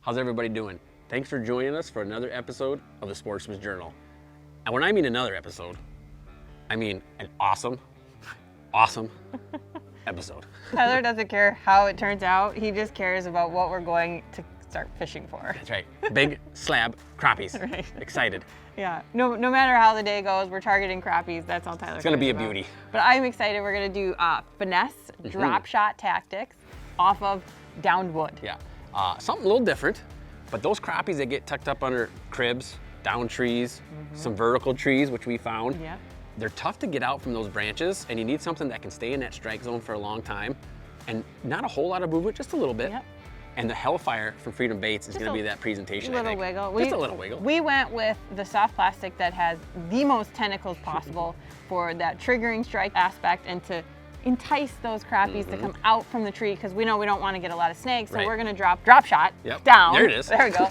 How's everybody doing? Thanks for joining us for another episode of the Sportsman's Journal. And when I mean another episode, I mean an awesome episode. Tyler doesn't care how it turns out. He just cares about what we're going to start fishing for. That's right. Big slab crappies. Right. Excited. Yeah. No matter how the day goes, we're targeting crappies. That's all Tyler cares It's gonna be a about. beauty. But I'm excited. We're gonna do finesse drop shot tactics off of downed wood. Yeah. Something a little different, but those crappies that get tucked up under cribs, down trees, some vertical trees, which we found, Yep. they're tough to get out from those branches, and you need something that can stay in that strike zone for a long time, and not a whole lot of movement, just a little bit. Yep. And the Hellfire from Freedom Baitz is going to be that presentation, I think. Wiggle. Just a little wiggle. We went with the soft plastic that has the most tentacles possible for that triggering strike aspect and to entice those crappies to come out from the tree, because we know we don't want to get a lot of snakes, so Right. we're going to drop shot Yep. down. There it is. There we go.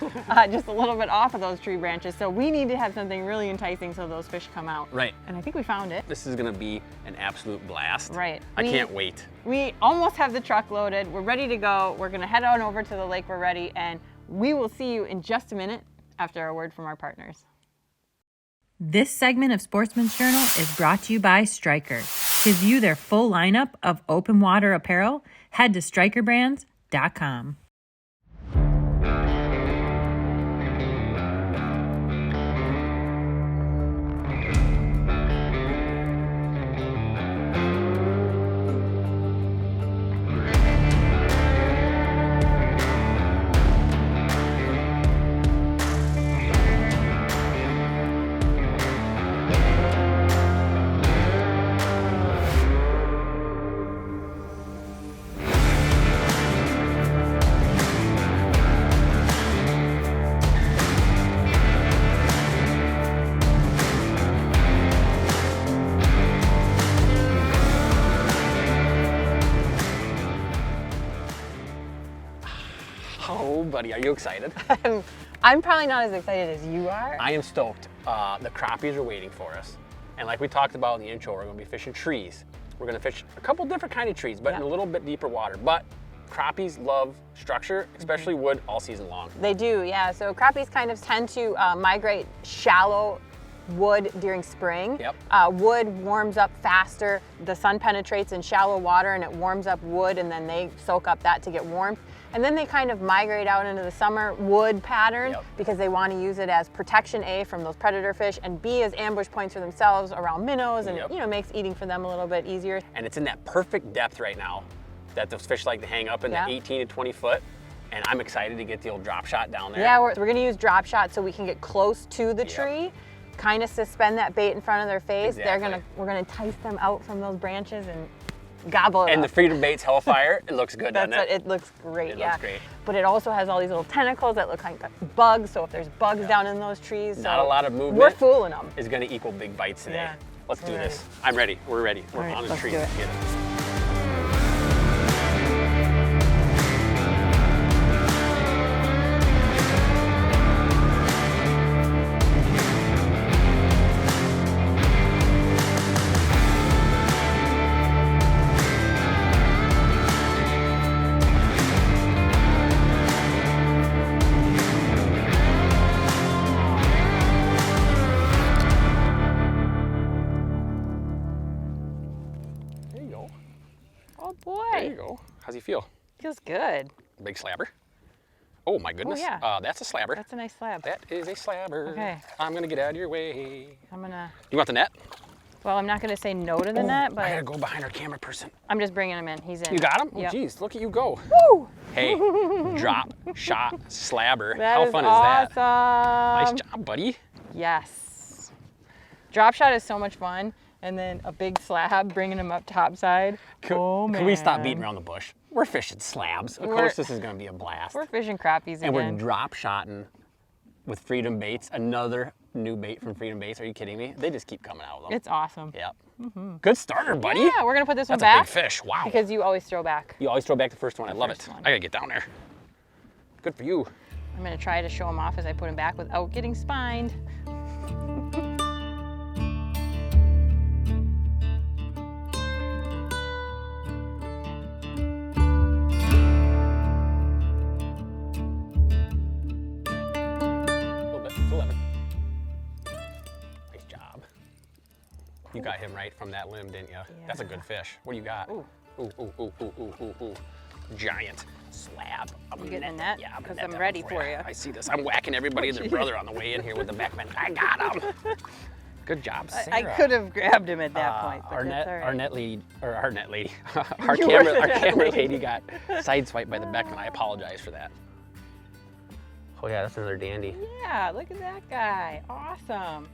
Just a little bit off of those tree branches. So we need to have something really enticing so those fish come out. Right. And I think we found it. This is going to be an absolute blast. Right. I can't wait. We almost have the truck loaded. We're ready to go. We're going to head on over to the lake. We're ready, and we will see you in just a minute after a word from our partners. This segment of Sportsman's Journal is brought to you by Striker. To view their full lineup of open water apparel, head to strikerbrands.com. Oh, buddy, are you excited? I'm probably not as excited as you are. I am stoked. The crappies are waiting for us. And like we talked about in the intro, we're going to be fishing trees. We're going to fish a couple different kind of trees, but in a little bit deeper water. But crappies love structure, especially wood, all season long. They do, yeah. So crappies kind of tend to migrate shallow wood during spring. Yep. Wood warms up faster. The sun penetrates in shallow water and it warms up wood, and then they soak up that to get warm. And then they kind of migrate out into the summer wood pattern because they want to use it as protection, A, from those predator fish, and B, as ambush points for themselves around minnows, and you know, makes eating for them a little bit easier. And it's in that perfect depth right now that those fish like to hang up in the 18 to 20 foot. And I'm excited to get the old drop shot down there. Yeah, we're going to use drop shot so we can get close to the tree, kind of suspend that bait in front of their face. Exactly. We're gonna entice them out from those branches and gobble it And up. the Freedom Baitz Hellfire, it looks good, doesn't it? It looks great, It looks great. But it also has all these little tentacles that look like bugs, so if there's bugs down in those trees, Not a lot of movement. we're fooling them. Is going to equal big bites today. Yeah. Let's do We're this. I'm ready. We're ready. We're All right, on the let's tree. do it. Let's get it. Oh boy. There you go. How's he feel? Feels good. Big slabber. Oh my goodness. yeah. That's a slabber. That's a nice slab. That is a slabber. Okay. I'm gonna get out of your way. I'm gonna, You want the net? well, I'm not gonna say no to the net, I but gotta go behind our camera person. I'm just bringing him in. He's in. You got him? Yep. Oh, geez, look at you go. Woo! Hey, drop, shot, slabber. That How is fun awesome. is that? Nice job, buddy. Yes. Drop shot is so much fun. And then a big slab, bringing them up topside. Oh, man. Can we stop beating around the bush? We're fishing slabs. Of course this is gonna be a blast. We're fishing crappies And we're again. drop shotting with Freedom Baitz, another new bait from Freedom Baitz. Are you kidding me? They just keep coming out with them. It's awesome. Yep. Good starter, buddy. Yeah, we're gonna put this That's one a back. big fish. Wow. Because you always throw back. You always throw back the first one. I love it. first one. I gotta get down there. Good for you. I'm gonna try to show him off as I put him back without getting spined. You got him right from that limb, didn't you? Yeah. That's a good fish. What do you got? Ooh. Ooh, ooh, ooh, ooh, ooh, ooh, ooh. Giant slab. You getting in that? Yeah, because I'm ready for you. I see this. I'm whacking everybody and their brother on the way in here with the backman. I got him. Good job, Sarah. I could have grabbed him at that point, but that's all right. Our net lady, our camera lady got sideswiped by the Beckman. I apologize for that. Oh yeah, that's another dandy. Yeah, look at that guy. Awesome.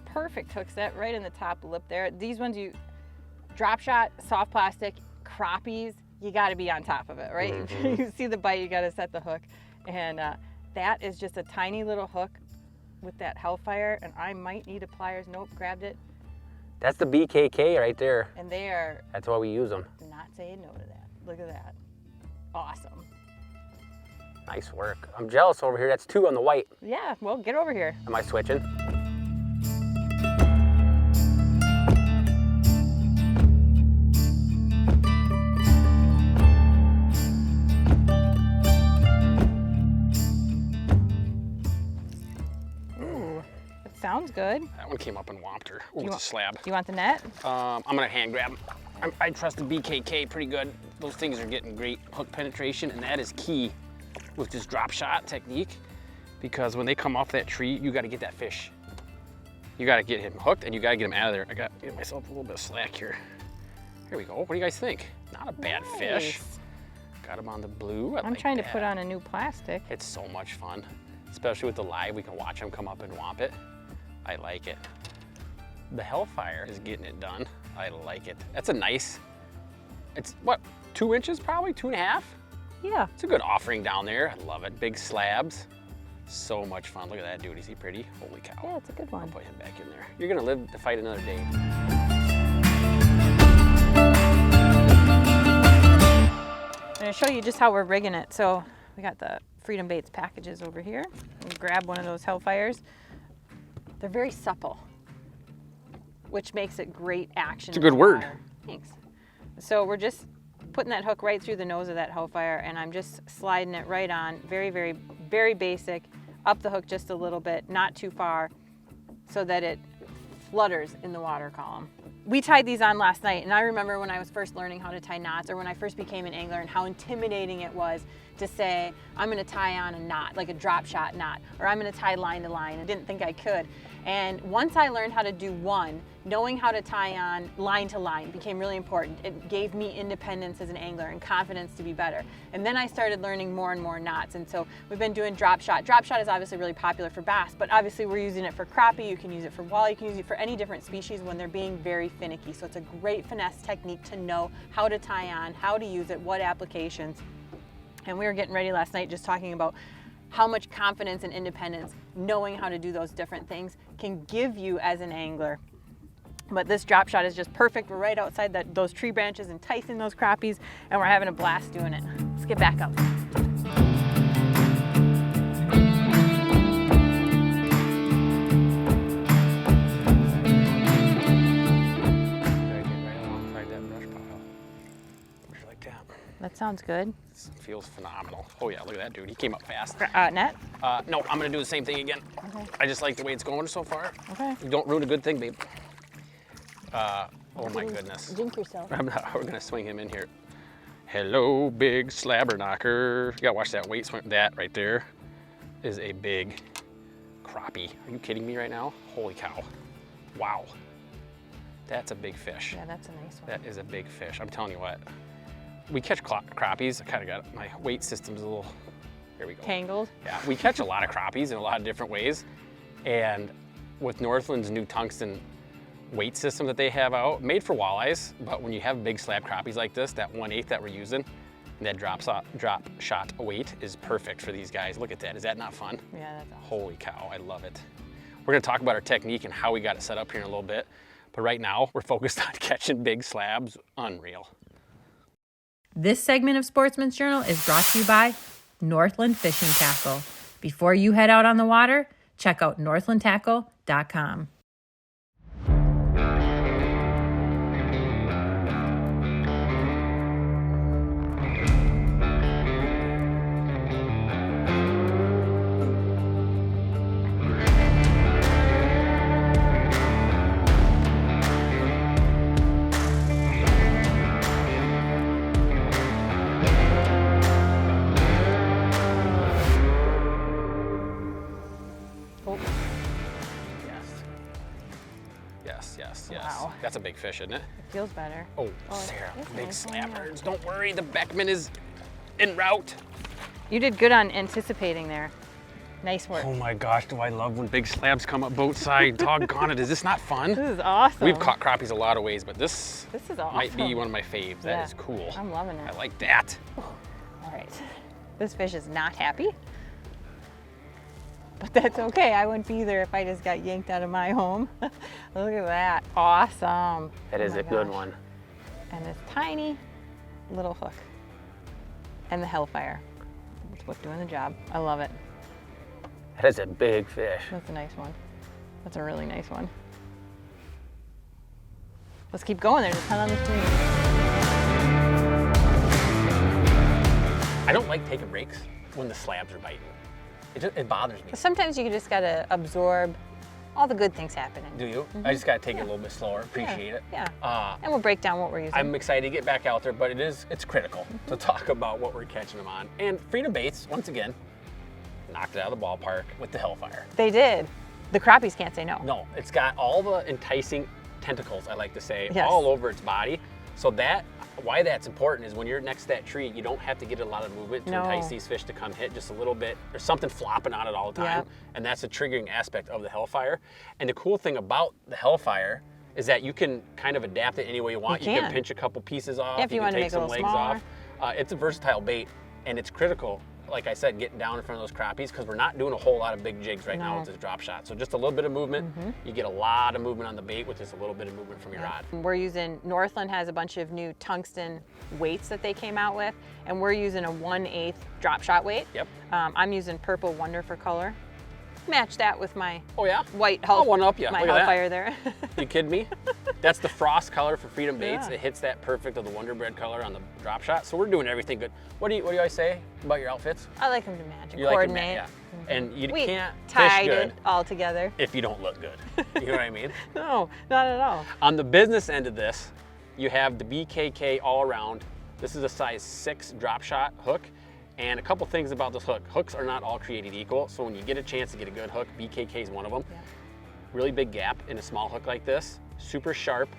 Perfect hook set right in the top lip there. These ones you drop shot, soft plastic, crappies, you got to be on top of it, right? Mm-hmm. You see the bite, you got to set the hook. And that is just a tiny little hook with that Hellfire, and I might need a pliers. Nope, grabbed it. That's the BKK right there. And they are. That's why we use them. Not saying no to that. Look at that. Awesome. Nice work. I'm jealous over here. That's 2 on the white. Yeah, well, get over here. Am I switching? Sounds good. That one came up and whomped her. Ooh, it's a slab. Do you want the net? I'm gonna hand grab. I trust the BKK pretty good. Those things are getting great hook penetration, and that is key with this drop shot technique, because when they come off that tree, you gotta get that fish. You gotta get him hooked, and you gotta get him out of there. I gotta get myself a little bit of slack here. Here we go. What do you guys think? Not a bad fish. Got him on the blue. I'm trying to put on a new plastic. It's so much fun, especially with the live. We can watch him come up and whomp it. I like it. The Hellfire is getting it done. I like it. That's a nice, it's what, 2 inches probably, 2.5? Yeah. It's a good offering down there. I love it. Big slabs. So much fun. Look at that dude. Is he pretty? Holy cow. Yeah, it's a good one. I'll put him back in there. You're gonna live to fight another day. I'm gonna show you just how we're rigging it. So we got the Freedom Baitz packages over here. We'll grab one of those Hellfires. They're very supple, which makes it great action. It's a good word. Thanks. So we're just putting that hook right through the nose of that Hellfire, and I'm just sliding it right on. Very, very, very basic. Up the hook just a little bit, not too far, so that it flutters in the water column. We tied these on last night, and I remember when I was first learning how to tie knots, or when I first became an angler, and how intimidating it was to say, I'm gonna tie on a knot, like a drop shot knot, or I'm gonna tie line to line. I didn't think I could. And once I learned how to do one, knowing how to tie on line to line became really important. It gave me independence as an angler and confidence to be better. And then I started learning more and more knots. And so we've been doing drop shot. Drop shot is obviously really popular for bass, but obviously we're using it for crappie. You can use it for walleye. You can use it for any different species when they're being very finicky. So it's a great finesse technique to know how to tie on, how to use it, what applications. And we were getting ready last night just talking about how much confidence and independence knowing how to do those different things can give you as an angler. But this drop shot is just perfect. We're right outside those tree branches enticing those crappies, and we're having a blast doing it. Let's get back up. That sounds good. This feels phenomenal. Oh yeah, look at that dude. He came up fast. Net? No, I'm gonna do the same thing again. Okay. I just like the way it's going so far. Okay. You don't ruin a good thing, babe. Oh my goodness. Drink yourself. We're gonna swing him in here. Hello, big slabber knocker. You gotta watch that weight swing. That right there is a big crappie. Are you kidding me right now? Holy cow. Wow. That's a big fish. Yeah, that's a nice one. That is a big fish. I'm telling you what. We catch crappies. I kind of got my weight system's a little, here we go. Tangled? Yeah, we catch a lot of crappies in a lot of different ways. And with Northland's new tungsten weight system that they have out, made for walleyes, but when you have big slab crappies like this, that 1/8 that we're using, that drop shot weight is perfect for these guys. Look at that, is that not fun? Yeah, that's awesome. Holy cow, I love it. We're gonna talk about our technique and how we got it set up here in a little bit, but right now we're focused on catching big slabs. Unreal. This segment of Sportsman's Journal is brought to you by Northland Fishing Tackle. Before you head out on the water, check out northlandtackle.com. Yes, yes. Wow. That's a big fish, isn't it? It feels better. Oh, Oh, Sarah, it's big nice. slab Yeah. birds. Don't worry, the Beckman is en route. You did good on anticipating there. Nice work. Oh my gosh, do I love when big slabs come up boat side. Doggone it, is this not fun? This is awesome. We've caught crappies a lot of ways, but this This is awesome. might be one of my faves. That Yeah. is cool. I'm loving it. I like that. All right. This fish is not happy. But that's okay. I wouldn't be either if I just got yanked out of my home. Look at that. Awesome. That Oh is my a good gosh. one. And this tiny little hook. And the Hellfire. It's what's doing the job. I love it. That is a big fish. That's a nice one. That's a really nice one. Let's keep going. There's a ton on the stream. I don't like taking breaks when the slabs are biting. It bothers me. Sometimes you just gotta absorb all the good things happening. Do you? I just gotta take it a little bit slower, appreciate it. Yeah. Uh, And we'll break down what we're using. I'm excited to get back out there, but it's critical to talk about what we're catching them on. And Freedom Baitz, once again, knocked it out of the ballpark with the Hellfire. They did. The crappies can't say no. No, it's got all the enticing tentacles, I like to say, Yes. all over its body. So why that's important is when you're next to that tree, you don't have to get a lot of movement to No. entice these fish to come hit just a little bit. There's something flopping on it all the time. Yep. And that's a triggering aspect of the Hellfire. And the cool thing about the Hellfire is that you can kind of adapt it any way you want. You can can. pinch a couple pieces off. Yeah, if you can want to take make it a some little legs smaller. off. It's a versatile bait, and it's critical, like I said, getting down in front of those crappies because we're not doing a whole lot of big jigs right now No. with this drop shot. So just a little bit of movement, you get a lot of movement on the bait with just a little bit of movement from your rod. We're using, Northland has a bunch of new tungsten weights that they came out with, and we're using a 1/8 drop shot weight. Yep. I'm using Purple Wonder for color. Match that with my Oh yeah? white I'll one up ya. my Look at that. Hellfire there. You kidding me? That's the frost color for Freedom Baitz. Yeah. It hits that perfect of the Wonder Bread color on the drop shot. So we're doing everything good. What do you always say about your outfits? I like them to match and You like to coordinate. yeah. And you We can't fish tied good it all together. if you don't look good. You know what I mean? No, not at all. On the business end of this, you have the BKK all around. This is a size 6 drop shot hook. And a couple things about this hook. Hooks are not all created equal. So when you get a chance to get a good hook, BKK is one of them. Yeah. Really big gap in a small hook like this. Super sharp,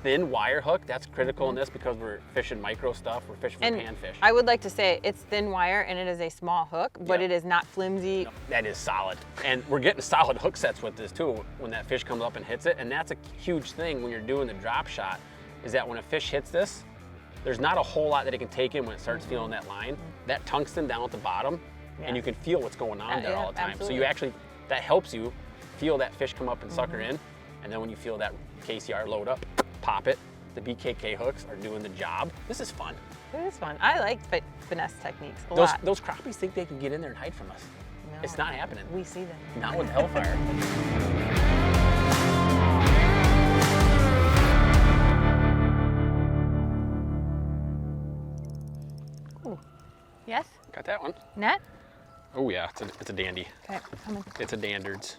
thin wire hook. That's critical in this because we're fishing micro stuff. We're fishing for And panfish. I would like to say it's thin wire and it is a small hook, but Yep. it is not flimsy. No, that is solid. And we're getting solid hook sets with this too when that fish comes up and hits it. And that's a huge thing when you're doing the drop shot is that when a fish hits this, there's not a whole lot that it can take in when it starts feeling that line. That tungsten down at the bottom, and you can feel what's going on there yeah, all the time. absolutely. So you actually, that helps you feel that fish come up and sucker in. And then when you feel that KCR load up, pop it. The BKK hooks are doing the job. This is fun. It is fun. I like finesse techniques a Those, lot. those crappies think they can get in there and hide from us. No, It's not happening. We see them. Not with Hellfire. Ooh. Yes? Got that one. Net? Oh yeah, it's a dandy. Okay, coming. It's a dandards.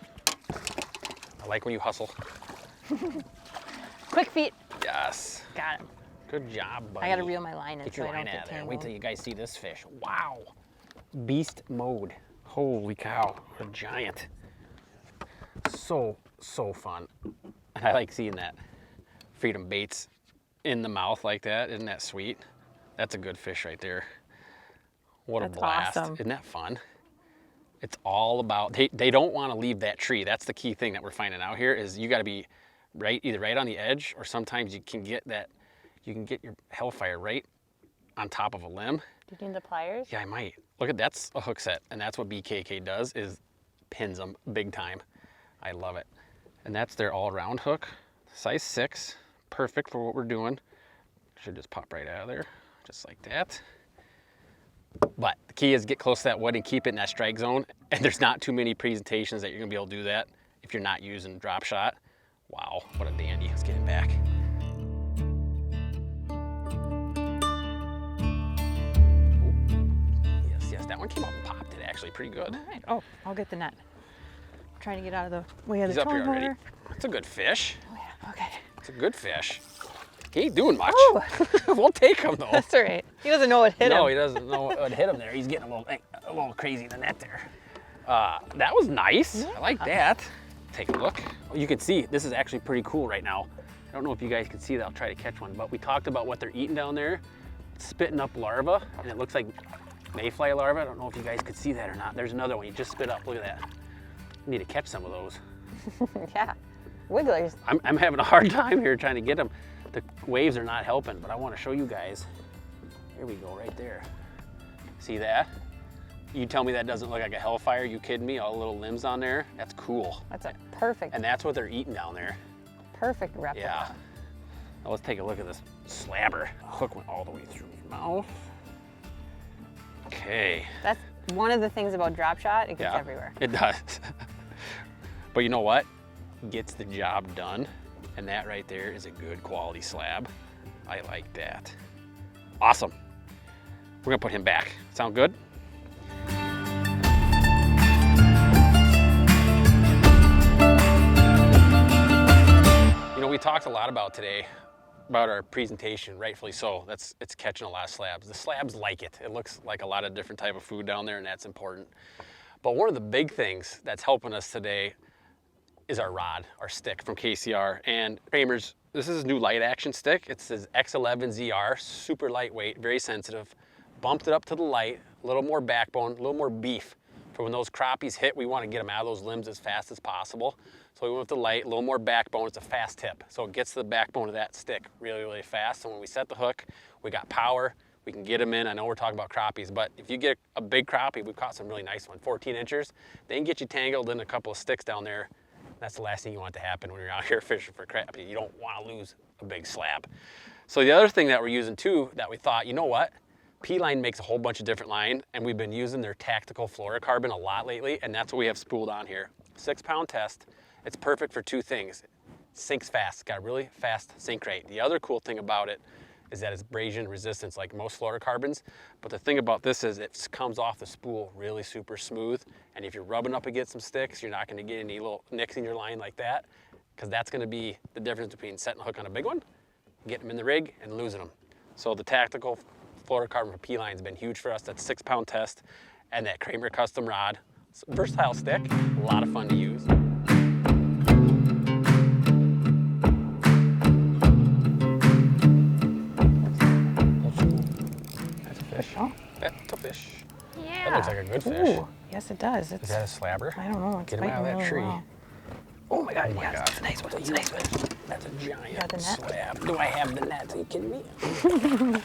I like when you hustle. Quick feet. Yes. Got him. Good job, buddy. I gotta reel my line in Get so your I don't line get out of there. tangled. Wait till you guys see this fish. Wow. Beast mode. Holy cow. What a giant. So fun. And I like seeing that Freedom Baitz in the mouth like that. Isn't that sweet? That's a good fish right there. What That's a blast. awesome. Isn't that fun? It's all about, they don't want to leave that tree. That's the key thing that we're finding out here is you got to be either right on the edge, or sometimes you can get your Hellfire right on top of a limb. Do you need the pliers? Yeah, I might. Look at, that's a hook set, and that's what BKK does, is pins them big time. I love it. And that's their all-around hook, size 6, perfect for what we're doing. Should just pop right out of there, just like that. But the key is get close to that wood and keep it in that strike zone. And there's not too many presentations that you're gonna be able to do that if you're not using drop shot. Wow, what a dandy. Let's get him back. Ooh. Yes, that one came up and popped it actually pretty good. All right. Oh, I'll get the net. I'm trying to get out of the way of He's the up here tone already. motor. It's a good fish. Oh yeah, okay. It's a good fish. He ain't doing much. Ooh. We'll take him though. That's all right. He doesn't know what hit him. No, he doesn't know what hit him there. He's getting a little crazy in the net there. That was nice. Yeah. I like that. take a look. You can see this is actually pretty cool right now. I don't know if you guys can see that. I'll try to catch one, but we talked about what they're eating down there. It's spitting up larvae, and it looks like mayfly larvae. I don't know if you guys could see that or not. There's another one. You just spit up. Look at that. I need to catch some of those. Yeah, wigglers. I'm having a hard time here trying to get them. The waves are not helping, but I want to show you guys. Here we go, right there. See that? You tell me that doesn't look like a hellfire? You kidding me? All the little limbs on there? That's cool. That's a perfect. And that's what they're eating down there. Perfect replica. Yeah. Now let's take a look at this slabber. The hook went all the way through his mouth. Okay. That's one of the things about drop shot. It gets everywhere. It does. But you know what? Gets the job done. And that right there is a good quality slab. I like that. Awesome. We're gonna put him back. Sound good? You know, we talked a lot about today about our presentation, rightfully so. It's catching a lot of slabs. The slabs like it. It looks like a lot of different type of food down there, and that's important. But one of the big things that's helping us today is our rod, our stick from KCR. And Kramer's, this is his new light action stick. It's his X11ZR, super lightweight, very sensitive. Bumped it up to the light, a little more backbone, a little more beef. For when those crappies hit, we want to get them out of those limbs as fast as possible. So we went with the light, a little more backbone. It's a fast tip. So it gets to the backbone of that stick really, really fast. So when we set the hook, we got power. We can get them in. I know we're talking about crappies, but if you get a big crappie, we've caught some really nice ones, 14 inchers. They can get you tangled in a couple of sticks down there. That's the last thing you want to happen when you're out here fishing for crappie. You don't want to lose a big slab. So the other thing that we're using too, that we thought, you know what? P-Line makes a whole bunch of different line, and we've been using their tactical fluorocarbon a lot lately, and that's what we have spooled on here. 6-pound test. It's perfect for two things. Sinks fast, it's got a really fast sink rate. The other cool thing about it is that it's abrasion resistance like most fluorocarbons, but the thing about this is it comes off the spool really super smooth, and if you're rubbing up against some sticks, you're not gonna get any little nicks in your line like that, because that's gonna be the difference between setting a hook on a big one, getting them in the rig, and losing them. So the tactical fluorocarbon for P-Line has been huge for us. That 6-pound test and that Kramer custom rod. It's a versatile stick, a lot of fun to use. That's a fish. Oh. That's a fish. Yeah. That looks like a good fish. Ooh, yes, it does. Is that a slabber? I don't know. It's Get him out of that really tree. well. Oh my God, Oh my yes, God. it's a nice one. It's a nice one. That's a giant got the net? slab. Do I have the net? Are you kidding me?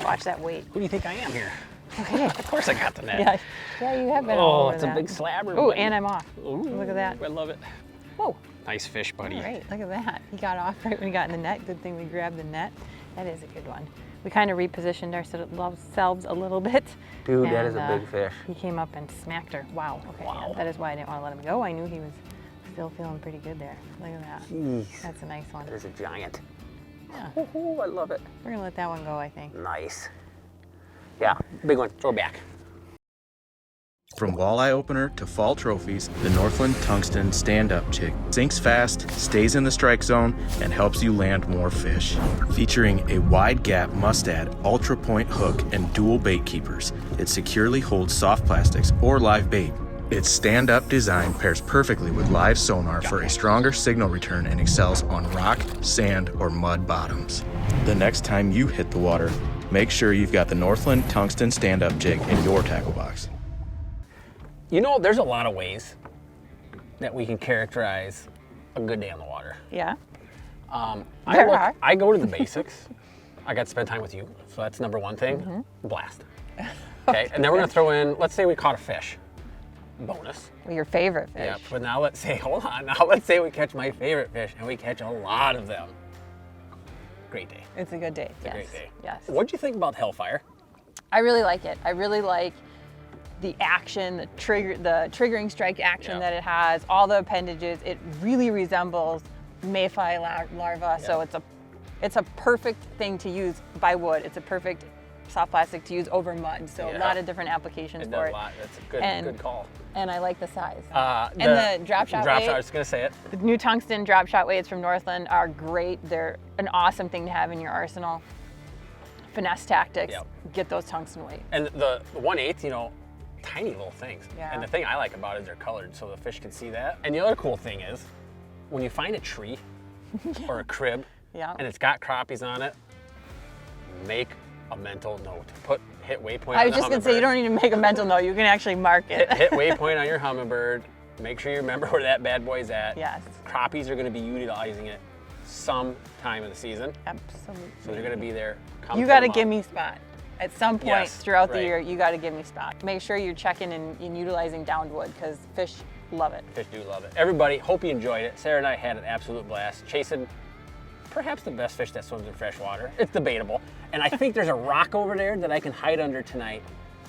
Watch that weight. Who do you think I am here? Okay. Of course I got the net. Yeah, you have been all Oh, over it's that. a big slabber. Oh, buddy. and I'm off. Ooh, Look at that. I love it. Whoa. Nice fish, buddy. All right, look at that. He got off right when he got in the net. Good thing we grabbed the net. That is a good one. We kind of repositioned ourselves a little bit. Dude, and, that is a big fish. He came up and smacked her. Wow. Okay. Wow. Yeah, that is why I didn't want to let him go. I knew he was still feeling pretty good there. Look at that. Jeez. That's a nice one. That is a giant. Yeah. Ooh, I love it. We're gonna let that one go, I think. Nice. Yeah, big one. Throw it back. From walleye opener to fall trophies, the Northland Tungsten stand-up jig sinks fast, stays in the strike zone, and helps you land more fish. Featuring a wide gap must-add ultra point hook and dual bait keepers, it securely holds soft plastics or live bait. Its stand-up design pairs perfectly with live sonar for a stronger signal return and excels on rock, sand, or mud bottoms. The next time you hit the water, make sure you've got the Northland Tungsten stand-up jig in your tackle box. You know, there's a lot of ways that we can characterize a good day on the water. Yeah. I go to the basics. I got to spend time with you, so that's number one thing. Blast. Okay, and then we're gonna throw in, let's say we caught a fish. Bonus. Your favorite fish. Yeah, but now let's say, hold on, now let's say we catch my favorite fish and we catch a lot of them. Great day. It's a good day. It's a great day. Yes. What'd you think about Hellfire? I really like it. I really like the action, the triggering strike action that it has, all the appendages. It really resembles mayfly larva, so it's a perfect thing to use by wood. It's a perfect soft plastic to use over mud, so a lot of different applications for it. That's a good call. And I like the size. And the drop shot I weight. was just gonna say it. The new tungsten drop shot weights from Northland are great. They're an awesome thing to have in your arsenal. Finesse tactics, get those tungsten weights. And the 1/8, you know, tiny little things. Yeah. And the thing I like about it is they're colored so the fish can see that. And the other cool thing is, when you find a tree or a crib Yeah. and it's got crappies on it, make a mental note. Hit waypoint I on was the just gonna say, you don't need to make a mental note. You can actually mark it. hit waypoint on your hummingbird. Make sure you remember where that bad boy's at. Yes. Crappies are gonna be utilizing it some time of the season. Absolutely. So they're gonna be there. You got to give me spot. At some point Yes, throughout the right. year, you got to give me spot. Make sure you're checking and utilizing downed wood because fish love it. Fish do love it. Everybody, hope you enjoyed it. Sarah and I had an absolute blast chasing perhaps the best fish that swims in fresh water. It's debatable. And I think there's a rock over there that I can hide under tonight.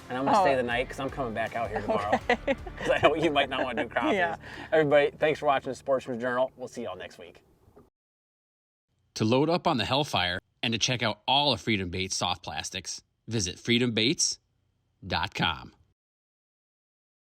And I'm gonna stay the night because I'm coming back out here tomorrow. Because I know you might not want to do crappies. Yeah. Everybody, thanks for watching the Sportsman's Journal. We'll see y'all next week. To load up on the Hellfire and to check out all of Freedom Baitz soft plastics, visit freedombaitz.com.